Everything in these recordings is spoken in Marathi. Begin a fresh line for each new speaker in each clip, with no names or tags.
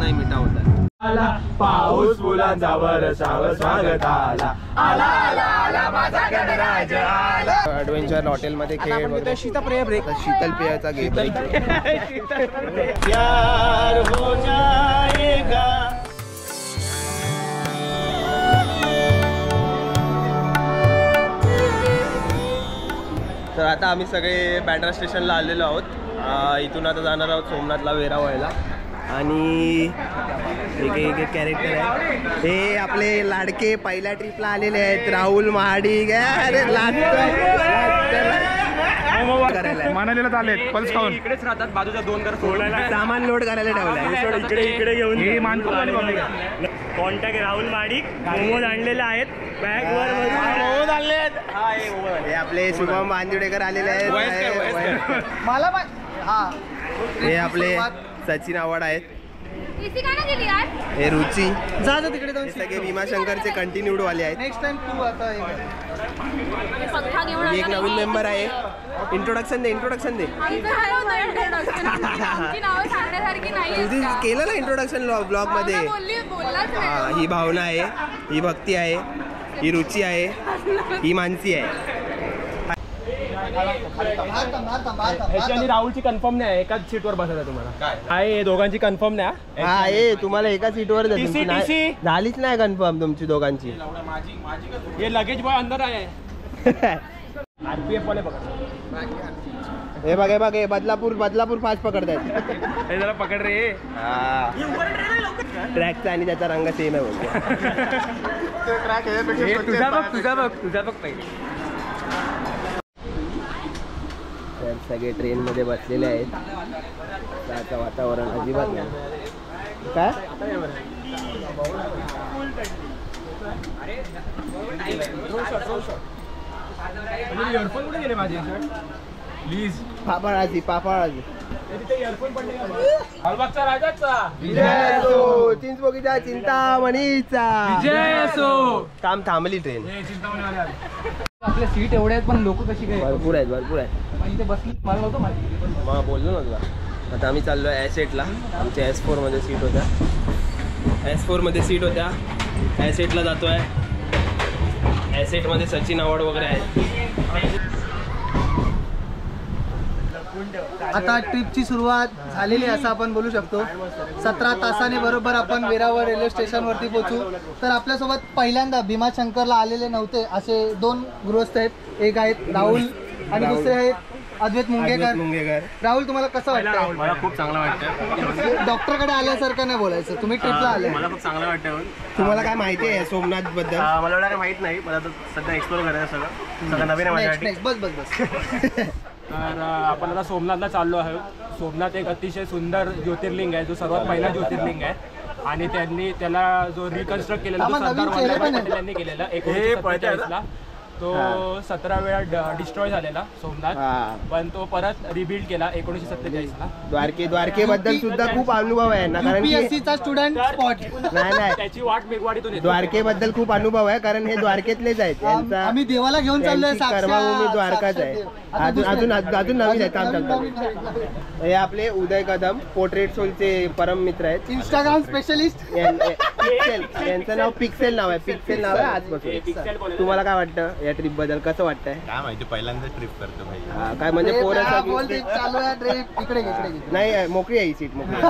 नाही मिठा होता आला पाऊस फुलांचा वर्षावर स्वागत आला आला आला आला माझा गणराज आला. ॲडव्हेंचर हॉटेलमध्ये खेळ वगैरे शीतपेय ब्रेक शीतल पेयाचा घे ब्रेक. प्यार हो जाएगा. तर आता आम्ही सगळे बँड्रा स्टेशनला आलेलो आहोत. इथून आता जाणार आहोत सोमनाथला वेरा व्हायला. आणि एक एक कॅरेक्टर आहे हे आपले लाडके पहिल्या ट्रिपला आलेले आहेत राहुल महाडिक. अरे
मनालीला चालेल पल्स खाऊन
इकडेच राहतात बाजूच्या 2 घर सोडायला सामान लोड करायला ठेवलंय.
इकडे इकडे घेऊन
कॉन्टॅक्ट राहुल महाडिक मोमोज आणलेले आहेत बॅग वर मोमोज आणले आहेत.
हे आपले शुभम बांदिवडेकर आलेले आहेत.
मला
हे आपले सचिन आव्हाड आहेत. हे रुची
जा तिकडे जाऊन
सगळे भीमाशंकरचे कंटिन्यूड वाले आहेत.
नेक्स्ट टाइम तू आता
एक नवीन मेंबर आहे. इंट्रोडक्शन दे तुझी केलं ना इंट्रोडक्शन ब्लॉग मध्ये. ही भावना आहे, ही भक्ती आहे, ही रुची आहे, ही मानसी आहे.
राहुलची कन्फर्म नाही एकाच सीटवर बसायचं तुम्हाला आहे दोघांची कन्फर्म नाही.
हा हे तुम्हाला एका सीटवर झालीच नाही कन्फर्म तुमची दोघांची.
हे लगेज बॉय अंदर आहे. आरपीएफ वाले बघा
हे बघ हे बदलापूर फास्ट पकडतायत.
हे जरा पकड रे.
ट्रॅकचा आणि त्याचा रंग सेम आहे बोलतो.
तुझा बघ पहिले.
तर सगळे ट्रेन मध्ये बसलेले आहेत. त्याचं वातावरण अजिबात नाही. काय
इयरफोन कुठे गेले माझे प्लीज.
पापळाजी
लालबागचा राजाचा
विजय असो. चिंचपोकीच्या चिंतामणीचा
विजय असो.
काम थांबली ट्रेन.
आपल्या सीट एवढे आहेत पण लोक कशी काय
भरपूर आहेत
इथे बसली मला नव्हतं माहिती.
मग बोललो ना तुला. आता आम्ही चाललो आहे ॲसेटला. आमच्या S4 मध्ये सीट होत्या. S4 मध्ये सीट होत्या. ॲसेटला जातो आहे. ॲसेटमध्ये सचिन आव्हाड वगैरे आहेत.
आता ट्रिपची सुरुवात झालेली असं आपण बोलू शकतो. 17 तासाने बरोबर आपण वेरावळ रेल्वे स्टेशनवरती पोहोचू. तर आपल्यासोबत पहिल्यांदा भीमाशंकरला आलेले नव्हते असे 2 गृहस्थ आहेत. एक आहेत राहुल आणि दुसरे आहेत अद्वैत मुंगेकर. राहुल तुम्हाला कसं वाटतं?
मला खूप चांगलं वाटतं.
डॉक्टरकडे आल्यासारखं नाही बोलायचं. तुम्ही ट्रिपला आले.
मला खूप चांगलं वाटतं.
तुम्हाला काय माहिती आहे सोमनाथ बद्दल?
मला एवढं माहित नाही. मला सध्या एक्सप्लोर करायचं सगळं नवीन आहे माझ्यासाठी.
बस
तर आपण आता सोमनाथला चाललो आहोत. सोमनाथ एक अतिशय सुंदर ज्योतिर्लिंग आहे जो सर्वात पहिला ज्योतिर्लिंग आहे आणि त्याला जो रिकन्स्ट्रक्ट केलेला सरदार वल्लभभाई पटेल यांनी केलेला 1947ला. तो 17 वेळा डिस्ट्रॉय झालेला सोमनाथ. पण तो परत रिबिल्ड केला 1947ला.
द्वारकेबद्दल सुद्धा खूप अनुभव आहे ना कारण
UPSCचा स्टुडंट स्पॉट.
नाही त्याची वाट मेघवाडीतून येते.
द्वारकेबद्दल खूप अनुभव आहे कारण हे द्वारकेतलेच आहेत.
आम्ही देवाला घेऊन चाललोय.
कर्मभूमी द्वारकाच आहे. अजून नवीन आहे. हे आपले उदय कदम पोर्ट्रेट सोलचे परम मित्र आहेत.
Instagram specialist.
यांचं नाव पिक्सेल नाव आहे आजपासून. तुम्हाला काय वाटतं या ट्रिप बद्दल? कसं वाटतंय?
काय माहिती पहिल्यांदा ट्रिप करतो भाई.
काय म्हणजे नाही मोकळी आहे ही सीट मोकळी.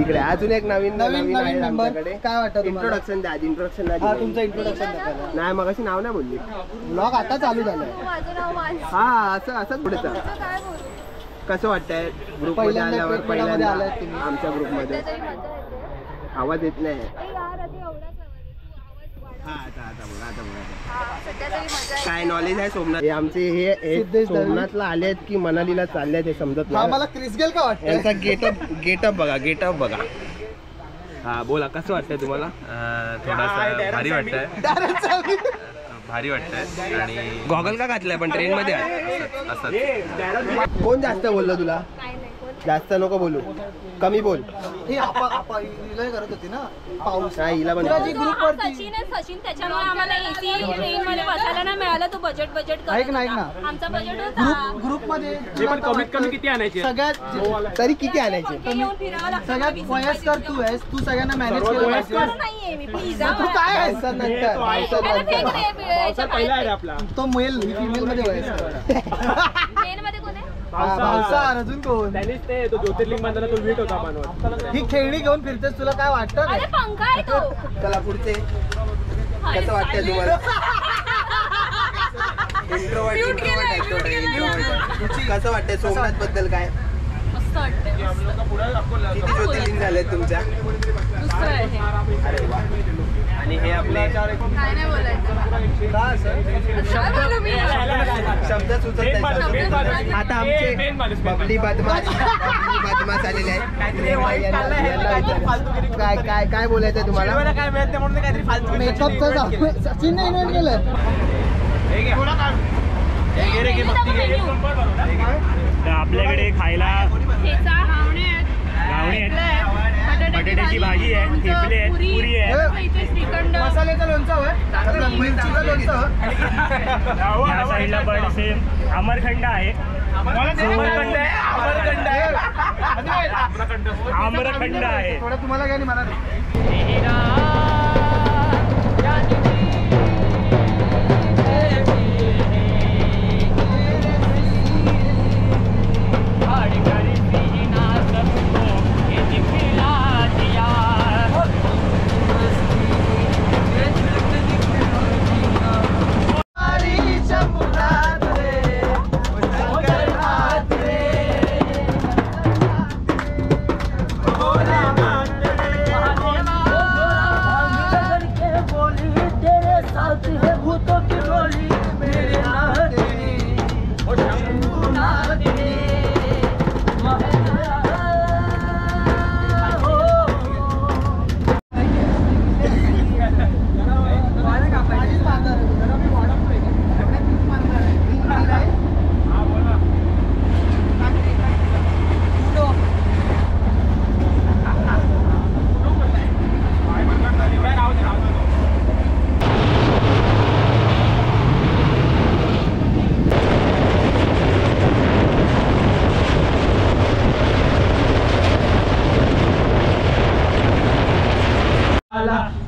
इकडे अजून एक नवीन
मेंबर. काय वाटतं?
इंट्रोडक्शन द्या. इंट्रोडक्शन द्या.
तुमचं इंट्रोडक्शन द्या.
नाही मग अशी नाव नाही बोलली.
ब्लॉग आता चालू झालाय.
हा असं पुढचं कसं वाटतंय ग्रुप मध्ये आल्यावर? पहिल्यांदा आमच्या ग्रुप मध्ये आवाज येत नाही. काय नॉलेज आहे सोमनाथ? आमचे हे सोमनाथला आले आहेत की मनालीला चालले आहेत हे समजत नाही.
मला क्रिस गेल का वाटतं?
यांचा गेटअप बघा. हा बोला कसं वाटतंय तुम्हाला?
थोडासा भारी वाटतंय आणि
गॉगल का घातलाय पण ट्रेन मध्ये? कोण जास्त बोललो तुला? जास्त नको बोलू, कमी बोल.
हे आपा हिला करत होती ना पाऊस.
नाही, हिला पण
तुला जी ग्रुप वरती
सचिन त्याच्यामुळे आम्हाला एसी ट्रेन मध्ये बसायला नाही मिळालं. तो बजेट
ऐक ना
आमचा बजेट होता.
ग्रुप मध्ये
जे पण कमीत कमी किती आणायचे?
सगळ्यात
तरी किती आणायचे?
घेऊन फिरावं लागतं.
सगळ्यात वयस्कर तू आहेस, तू सगळ्यांना मॅनेज केलं
वयस्कर
पाहिजे.
नाहीये मी, प्लीज.
तू काय आहेस
नंतर
पावसात पहिला आहे रे आपला.
तो मेल फिमेल मध्ये वयस्कर.
ट्रेन मध्ये कोण आहे?
भावसा अजून कोण?
त्यानेच ते तो ज्योतिर्लिंग बांधला तो वीट होता बनवत.
ही खेळणी घेऊन फिरतेस, तुला काय वाटतं
अरे पंखा आहे तो.
चला पुढचे. कसं वाटतंय तुम्हाला?
Mute केलंय, mute केलंय.
कसं वाटतंय सोमनाथ बद्दल काय?
मस्त वाटतंय, मस्त.
किती ज्योतिर्लिंग झाले तुमच्या?
दुसरं आहे हे.
अरे वा. आणि हे आपले
काय नाही बोलायचं. काय बोलू मी?
शब्द सुचत नाही. आता आमचे बबली बदमाश आलेले आहेत. काय काय काय बोलायचं तुम्हाला?
मेकअपचं सचिनने इन्व्हेंट केलं.
आपल्याकडे खायला
ठेचा, घावणे आहेत.
घावणे आहेत, बटाट्याची भाजी आहे, थेपले आहेत, पुरी आहे.
इथे श्रीखंड.
मसाल्याचं लोणचं होय, मिरचीचं लोणचं.
या साईडला पण सेम आमरखंड आहे. आम्रखंड आहे.
थोडं तुम्हाला काय नाही मला.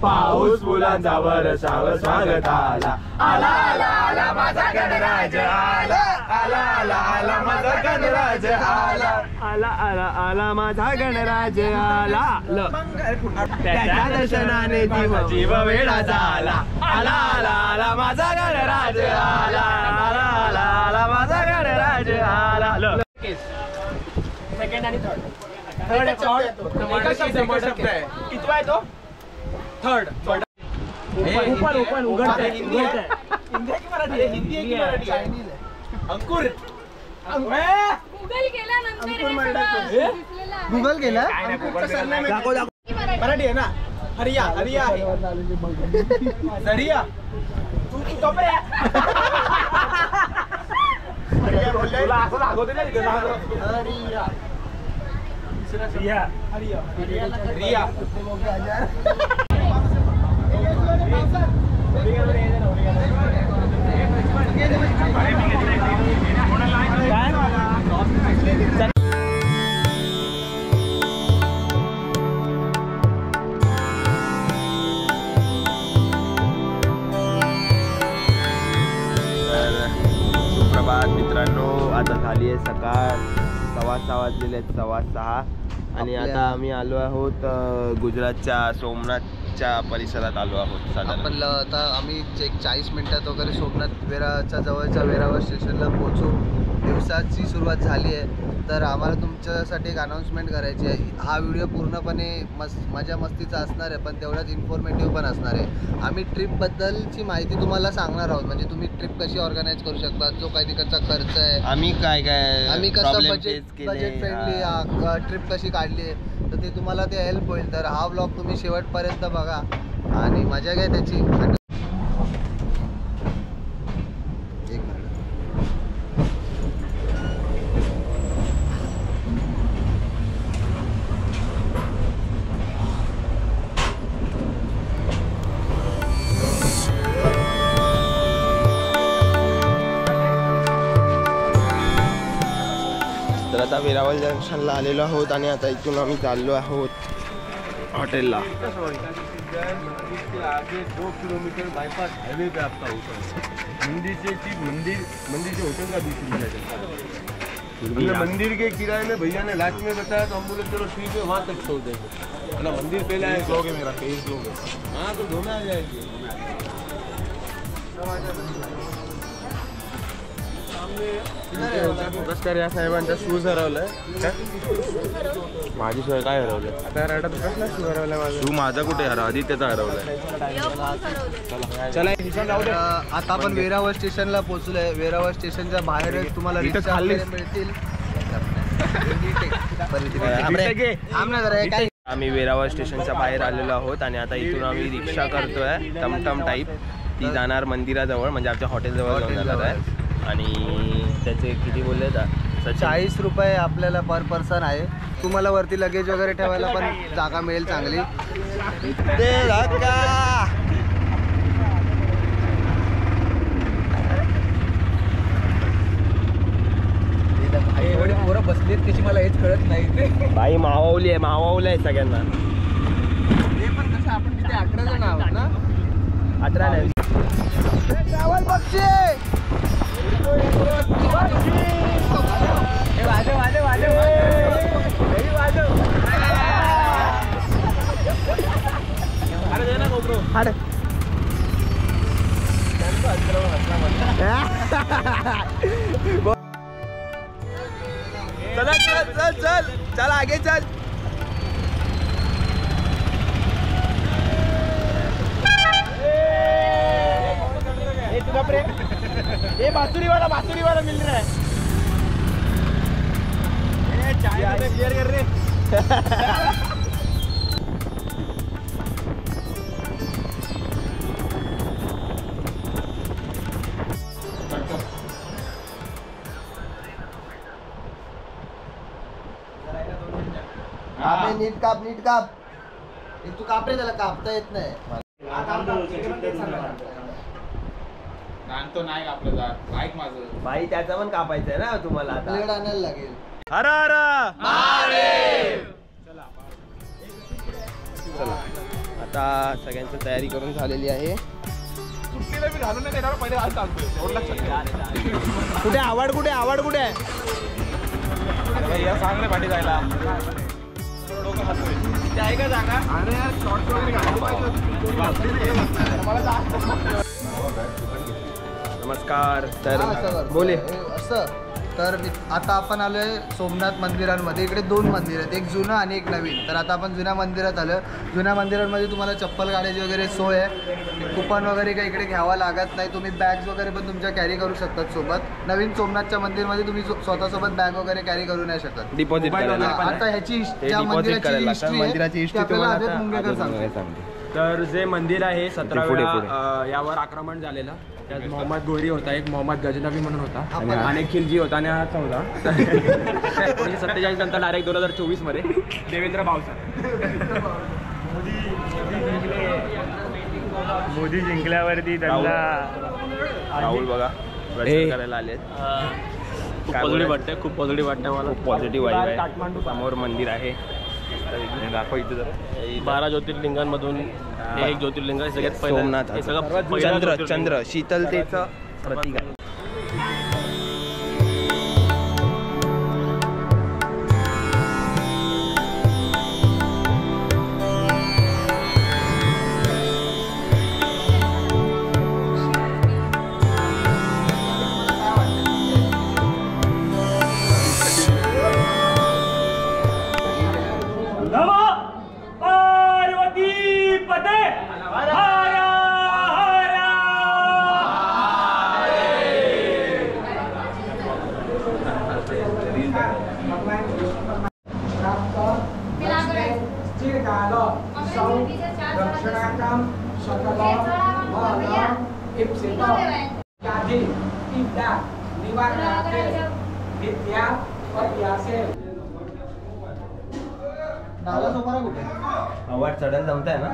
पाऊस फुलांचा वर्षाव स्वागत आला. आला आला आला माझा गणराज आला. आला आला आला माझा गणराज आला. आला आला आला माझा गणराज आला. त्याच्या दर्शनाने जीव वेळा झाला. आला आला आला माझा गणराज आला. आला आला आला माझा गणराज आला.
सेकंड आणि थर्ड शब्द आहे. कितवा आहे तो? थर्ड. ओपन उघडतंय.
हिंदी आहे की मराठी? चायनीज आहे.
अंकुर.
गुगल केल्यानंतर हे सगळं दिसलेलं आहे.
गुगल केलं.
मराठी आहे ना? हरिया आहे. झरिया. तू टोपऱ्या. तुला असं दाखवते ना रिया.
सुप्रभात मित्रांनो, आता झाली आहे सकाळ. 6:15 वाजलेले आहेत, 6:15. आणि आता आम्ही आलो आहोत गुजरातच्या सोमनाथच्या परिसरात आलो आहोत. साधारण
आता आम्ही 40 मिनिटात वगैरे सोमनाथ वेराच्या जवळच्या वेरावळ स्टेशनला पोहोचू. दिवसाची सुरुवात झाली आहे. तर आम्हाला तुमच्यासाठी एक अनाऊन्समेंट करायची आहे. हा व्हिडिओ पूर्णपणे मजा मस्तीचा असणार आहे, पण तेवढाच इन्फॉर्मेटिव्ह पण असणार आहे. आम्ही ट्रिपबद्दलची माहिती तुम्हाला सांगणार आहोत. म्हणजे तुम्ही ट्रिप कशी ऑर्गनाईज करू शकता, जो काही तिकडचा खर्च आहे,
आम्ही
आम्ही कसं
problem
बजेट
face केले.
बजेट फ्रेंडली ट्रिप कशी काढली आहे, तर ते तुम्हाला ते हेल्प होईल. तर हा व्लॉग तुम्ही शेवटपर्यंत बघा आणि मजा घ्या त्याची.
वेरावल जंक्शनला आलेलो आहोत आणि आता इथून आम्ही चाललो आहोत हॉटेलला.
आगे 2 किलोमीटर बाईपास हाईवे पे आपका होटल. मंदिर से ठीक मंदिर से होटल का 20 किलोमीटर. हमने मंदिर के किराए में भैया ने लास्ट में बताया तो हम बोले चलो ठीक है वहाँ तक छोड़ देंगे. ना मंदिर पहले आए लोगे मेरा फेस लोगे. हाँ तो दोनों आ जाएंगे.
कसं या साहेबांचा शूज हरवलाय.
माझी सोय काय हरवलं?
आता रडत कसला शूज हरवलाय माझा.
तू माझा कुठे हरव? आदित्यचा हरवलाय.
चला
आता आपण वेरावळ स्टेशनला पोहोचलोय. वेरावळ स्टेशनच्या बाहेरच तुम्हाला रिक्षा वगैरे मिळतील.
आम्ही वेरावळ स्टेशनच्या बाहेर आलेलो आहोत आणि आता इथून आम्ही रिक्षा करतोय टमटम टाईप. ती जाणार मंदिराजवळ म्हणजे आमच्या हॉटेलजवळ जाऊन जाणार आहे. आणि त्याचे किती बोलले
40 रुपये आपल्याला पर पर्सन आहे. तुम्हाला वरती लगेज वगैरे ठेवायला पण जागा मिळेल चांगली.
एवढी पोरं बसलीत त्याची मला हेच कळत नाही.
बाई मावली आहे सगळ्यांना.
ते पण कसं आपण तिथे 18 जण आहोत ना.
18 नाही. चल आगे चल. बासुरी वाला मिल रहा है. क्लियर कर रहे.
नीट काप. तू काप रे, त्याला कापता येत नाही.
तो नाही कापलं जात. बाईक माझं
बाई त्याचा पण कापायचं आहे ना तुम्हाला आता.
ब्लेड आणायला लागेल.
हर हर चला आता सगळ्यांची तयारी करून झालेली आहे. कुठे आवड कुठे आहे.
सांग रे पाठी जायला. आहे का जागा? अरे यार शॉर्ट
नमस्कार. तर
बोले असं. तर आता आपण आलोय सोमनाथ मंदिरांमध्ये. इकडे 2 मंदिर आहेत, एक जुनं आणि एक नवीन. तर आता आपण जुन्या मंदिरात आलो. जुन्या मंदिरांमध्ये तुम्हाला चप्पल गाड्याची वगैरे सोय आहे. कुपन वगैरे काही इकडे घ्यावा लागत नाही. तुम्ही बॅग्स वगैरे पण तुमच्या कॅरी करू शकतात सोबत. नवीन सोमनाथच्या मंदिरमध्ये तुम्ही स्वतःसोबत बॅग वगैरे कॅरी करू नाही शकत.
डिपॉझिट
आता ह्याची मंदिराची हिस्ट्री आपल्याला मुंगेकर सांगतो.
तर जे मंदिर आहे 17 वेळा यावर आक्रमण झालेलं. त्यात मोहम्मद घोरी होता, एक मोहम्मद गजनबी म्हणून होता आणि एक खिलजी होता आणि हा 14. 1947 नंतर डायरेक्ट 2024 मध्ये देवेंद्र भावसार.
मोदी जिंकल्यावरती त्यांना
राहुल बघा दर्शन करायला आलेत.
खूप पॉझिटिव्ह वाटतंय. खूप पॉझिटिव्ह वाटतंय मला.
खूप पॉझिटिव्ह वाईब आहे. समोर मंदिर आहे. दाखव इथे जरा.
12 ज्योतिर्लिंगांमधून हे एक ज्योतिर्लिंग आहे सगळ्यात पहिलं.
सोमनाथ
हे सगळं
चंद्र शीतलतेचं प्रतीक आहे. आवाज चढायला जमताय ना.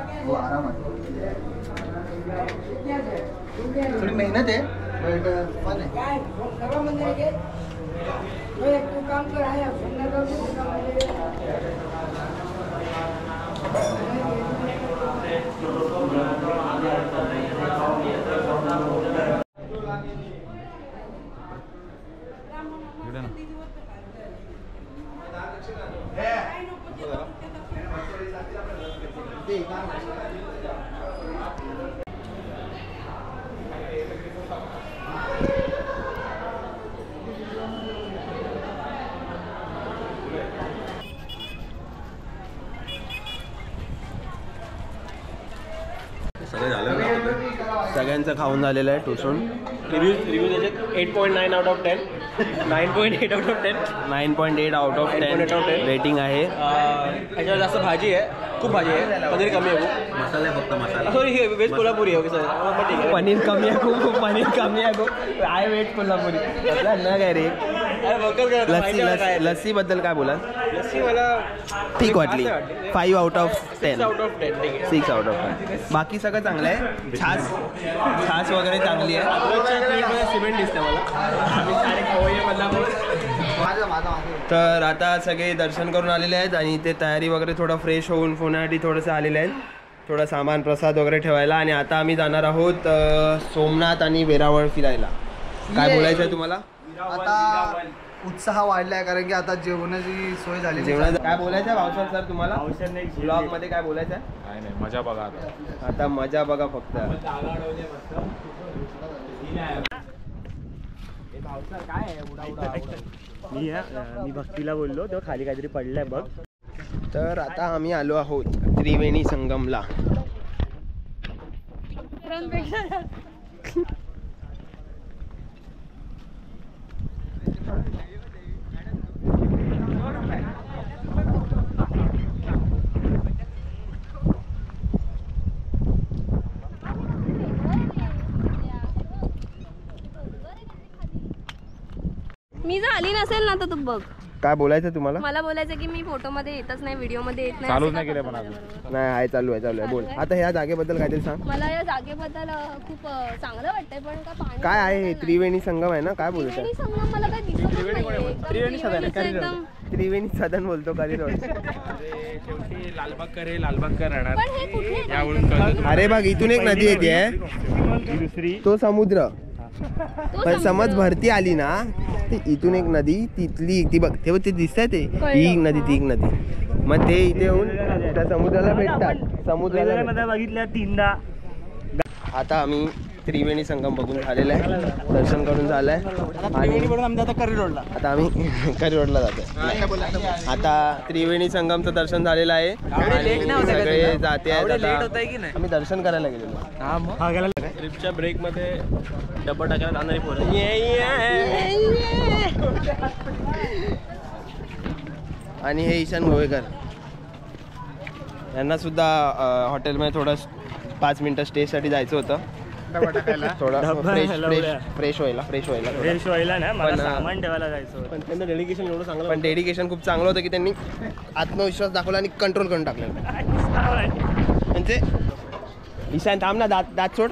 थोडी मेहनत आहे बट फन आहे.
सगळ्यांचं खाऊन झालेलं आहे टोसून.
रिव्ह्यू त्याच्यात 8.9 out of 10, 9.8 out of 10,
9.8 out of 10 rating आहे.
ह्याच्यावर जास्त भाजी आहे, खूप भाजी आहे, पनीर कमी आहे,
मसाला फक्त मसाला.
सॉरी हे वेज कोल्हापुरी आहे. ओके सर,
पनीर कमी आहे खूप, पनीर कमी आहे खूप. आय वेट कोल्हापुरी ना काय रे. लस्सी बद्दल काय बोला?
लस्सी मला
ठीक वाटली. 5 आउट ऑफ 10.
6 आउट ऑफ 10 ठीक आहे.
6 आउट ऑफ 10. बाकी सगळं चांगलं आहे. छास वगैरे चांगली आहे.
सिमेंट दिसतं मला.
तर आता सगळे दर्शन करून आलेले आहेत आणि ते तयारी वगैरे थोडं फ्रेश होऊन पुण्यासाठी थोडंसं आलेले आहेत, थोडं सामान प्रसाद वगैरे ठेवायला. आणि आता आम्ही जाणार आहोत सोमनाथ आणि वेरावळ फिरायला. काय बोलायचं आहे तुम्हाला?
आता उत्साह वाढलाय कारण की आता जेवणाची सोय झाली.
जेवणाचं काय बोलायचं आहे भावसर सर तुम्हाला? ब्लॉग मध्ये काय बोलायचं आहे?
काय नाही, मजा बघा
आता मजा बघा फक्त.
मी भक्तीला बोललो तेव्हा खाली काहीतरी पडलंय बघ.
तर आता आम्ही आलो आहोत त्रिवेणी संगमला.
मी जर आली नसेल ना तर तू बघ.
काय बोलायचं तुम्हाला?
मला बोलायचं की मी फोटो मध्ये येतच नाही, व्हिडिओ मध्ये येत नाही.
चालूच नाही केलं पण अजून.
नाही आहे, चालू आहे बोल. आता ह्या जागेबद्दल काहीतरी सांग.
मला या जागेबद्दल खूप चांगलं वाटतंय, पण का पाणी
काय आहे हे? त्रिवेणी संगम आहे ना? काय बोलत
त्रिवेणी
आहे?
संगम मला काही दिसतच नाहीये.
त्रिवेणी सदन आहे,
एकदम.
त्रिवेणी सदन बोलतो कधी रोड.
शेवटी लालबागकर राहणार.
पण हे कुठे आहे?
यावरून कळलं.
अरे बघ इथून एक नदी येते,
दुसरी
तो समुद्र.
तो
पण
समुद्र.
समज भरती आली ना ते इथून एक नदी, तिथली ती बघ तेव्हा ते दिसतंय ते ही एक नदी, ती एक नदी. मग ते इथे येऊन त्या समुद्राला भेटतात. समुद्राला भेटतात.
बघितल्या 3दा.
आता आम्ही त्रिवेणी संगम बघून झालेला आहे, दर्शन करून झालंय आणि आता आम्ही करी रोडला जातोय. आता त्रिवेणी संगमचं दर्शन झालेलं आहे आणि सगळे जाते आहेत. आता आम्ही दर्शन करायला गेलेलो.
ट्रिपच्या ब्रेक मध्ये डब्बा टाकायला जाणारी पोरं.
आणि हे ईशान गोवेकर यांना सुद्धा हॉटेलमध्ये थोडं 5 मिनिटं स्टेसाठी जायचं होतं. थोडं फ्रेश व्हायला
ना मला सामान ठेवायला जायचं.
पण त्यांचं डेडिकेशन एवढं चांगलं.
पण डेडिकेशन खूप चांगलं होतं की त्यांनी आत्मविश्वास दाखवला आणि कंट्रोल करून टाकलं. म्हणजे ईशान थांब ना, दात सोड.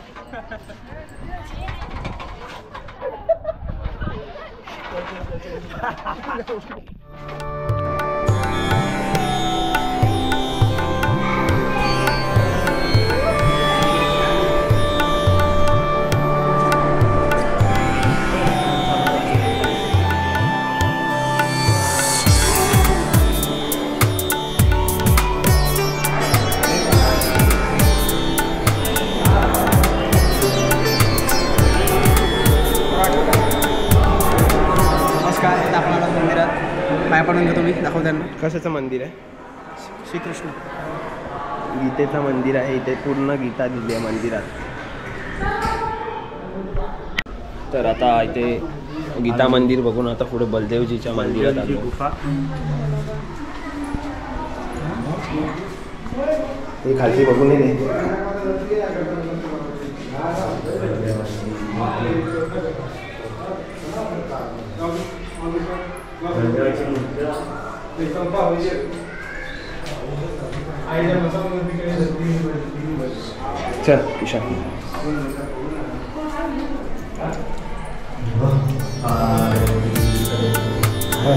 पाय पडून घेतो मी, दाखव त्यांना.
कशाचं मंदिर आहे?
श्रीकृष्ण
गीतेचं मंदिर आहे. इथे पूर्ण गीता दिली आहे मंदिरात. तर आता इथे गीता मंदिर बघून आता पुढे बलदेवजीच्या मंदिरात आलो.
गुफा
हे खालती बघून ये. चल ईशान. तर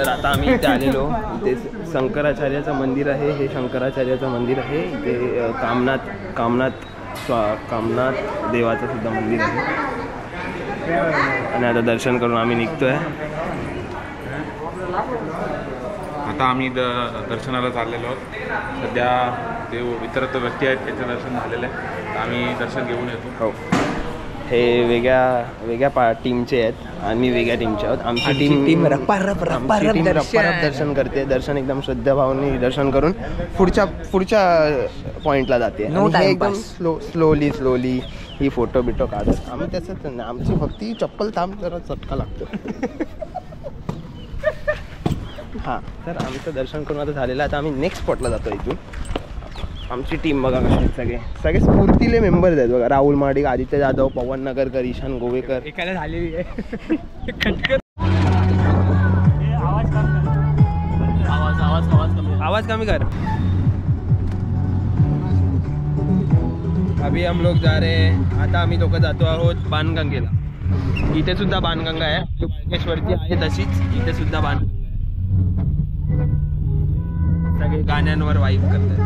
आता आम्ही इथे आलेलो, इथे शंकराचार्याचं मंदिर आहे. हे शंकराचार्याचं मंदिर आहे. इथे कामनाथ देवाचं सुद्धा मंदिर आहे. आणि आता दर्शन करून आम्ही निघतोय.
आता आम्ही दर्शनाला चाललेलो आहोत. सध्या देव इतरत्र व्यक्ती आहेत त्यांचं दर्शन झालेलं आहे, तर आम्ही दर्शन घेऊन येतो.
हो, हे वेगळ्या टीमचे आहेत, आम्ही वेगळ्या टीमचे आहोत. आमची टीम रप्पारप दर्शन करते. दर्शन एकदम श्रद्धाभावाने दर्शन करून पुढच्या पॉइंटला जाते. एकदम स्लोली ही फोटो बिटो काढत. आम्ही तसंच नाही, आमची फक्त चप्पल थांब जरा चटका लागतो. हां, तर आमचं दर्शन करून आता झालेलं आहे. आता आम्ही नेक्स्ट स्पॉटला जातो. इथून आमची टीम बघा कशी आहेत. सगळे स्फूर्तीले मेंबर्स आहेत बघा. राहुल महाडिक, आदित्य जाधव, पवन नगरकर, ईशान गोवेकर.
एकाला झालेली आहे.
आवाज कमी कर. अभी हम लोग जा रहे हैं. आता आम्ही लोक जातो आहोत बाणगंगेला. इथे सुद्धा बाणगंगा आहे. बाणकेश्वरची आहे तशीच इथे सुद्धा बाणगंगा आहे. सगळे गाण्यांवर वाईब करतात.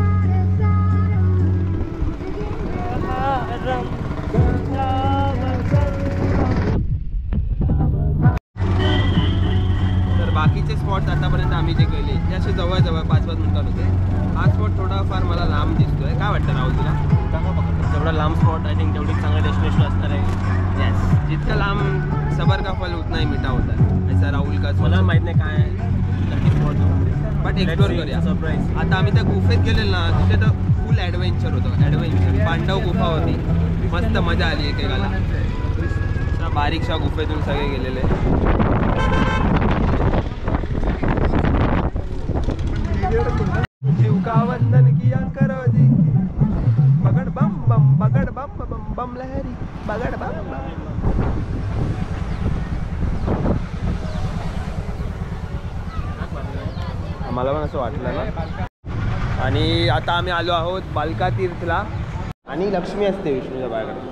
तर बाकीचे स्पॉट्स आतापर्यंत आम्ही जे गेले ते असे जवळ 5-5 मिनिटात होते. हा स्पॉट थोडाफार मला लांब दिसतोय. काय वाटतं राहुल तुला? जेवढा लांब स्पॉट आय थिंक तेवढी चांगलं डेस्टिनेशन असणार आहे. येस, जितकं लांब सबर का फल उतना ही मिठा होता है. ऐसा राहुल का मला माहीत नाही काय नक्की स्पॉट, बट एक्सप्लोर करूया. सरप्राईज. आता आम्ही त्या गुफेत गेलेलो ना, तिथे तर फुल ॲडव्हेंचर होतं. ॲडव्हेंचर पांडव गुफा होती. मस्त मजा आली एकेकाला. बारीकशा गुफेतून सगळे गेलेले. शिवकावंदन किया करो जी. बगड बम बम बगड बम बम बम लहरी बगड बम बम. आम्हाला पण असं वाटलं ना. आणि आता आम्ही आलो आहोत बालका तीर्थला. आणि लक्ष्मी असते विष्णूच्या बाळाकडे.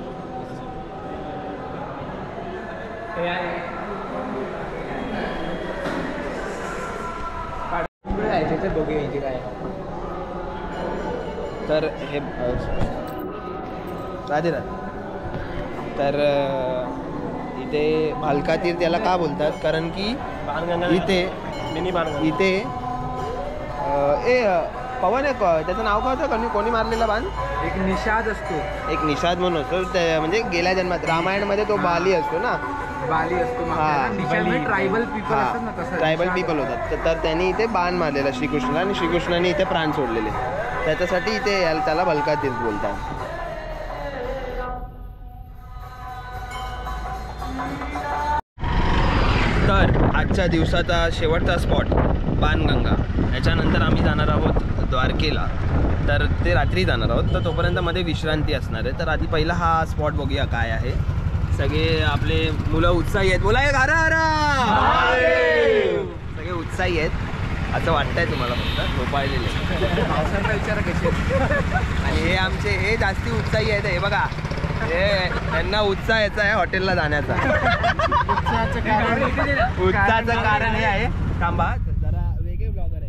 तर हे राधे राधे. तर इथे भालका तीर्थ याला का बोलतात? कारण की इथे इथे पवन एक त्याचं नाव काय होतं? कोणी मारलेला बाण?
एक निषाद असतो.
एक निषाद म्हणून असतो. म्हणजे गेल्या जन्मात रामायणमध्ये तो बाली असतो ना.
बाली असतो. ट्रायबल पीपल असतात ना, तसं
ट्रायबल पीपल होतात. तर त्यांनी इथे बाण मारलेला श्रीकृष्णाला आणि श्रीकृष्णाने इथे प्राण सोडलेले. त्याच्यासाठी इथे त्याला भालका तीर्थ बोलतात. तर आजच्या दिवसाचा शेवटचा स्पॉट बाणगंगा. याच्यानंतर आम्ही जाणार आहोत द्वारकेला. तर ते रात्री जाणार आहोत. तर तोपर्यंत मध्ये विश्रांती असणार आहे. तर आधी पहिला हा स्पॉट बघूया काय आहे. सगळे आपले मुलं उत्साही आहेत. बोला हरा हरा. सगळे उत्साही आहेत असं वाटतंय तुम्हाला? फक्त झोपाळलेले. आणि हे आमचे हे जास्ती उत्साही आहेत. हे बघा, हे त्यांना उत्साह याचा आहे हॉटेलला जाण्याचा. उत्साहाचं कारण हे आहे. थांबा जरा वेगळे ब्लॉगर आहेत.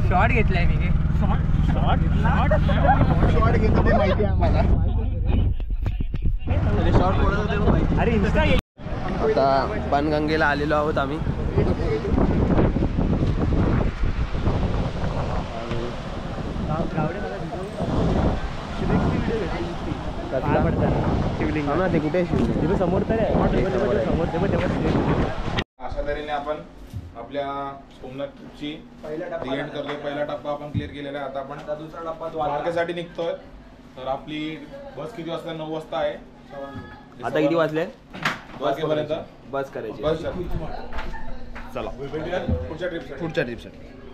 शॉर्ट घेतलाय मी.
शॉर्ट घेतो ते माहिती आहे आम्हाला.
आता बाणगंगेला आलेलो आहोत आम्ही. शिवलिंग ते कुठे शिवलिंग समोर तर आहे.
अशा तऱ्हेने आपण आपल्या सोमनाथची एंड करतोय. पहिला टप्पा आपण क्लिअर केलेला आहे. आता आपण दुसरा टप्पा द्वारकेसाठी निघतोय. तर आपली बस किती वाजता? 9 वाजता आहे.
आता किती वाजले? बस करायची. चला पुढच्या ट्रिपसाठी.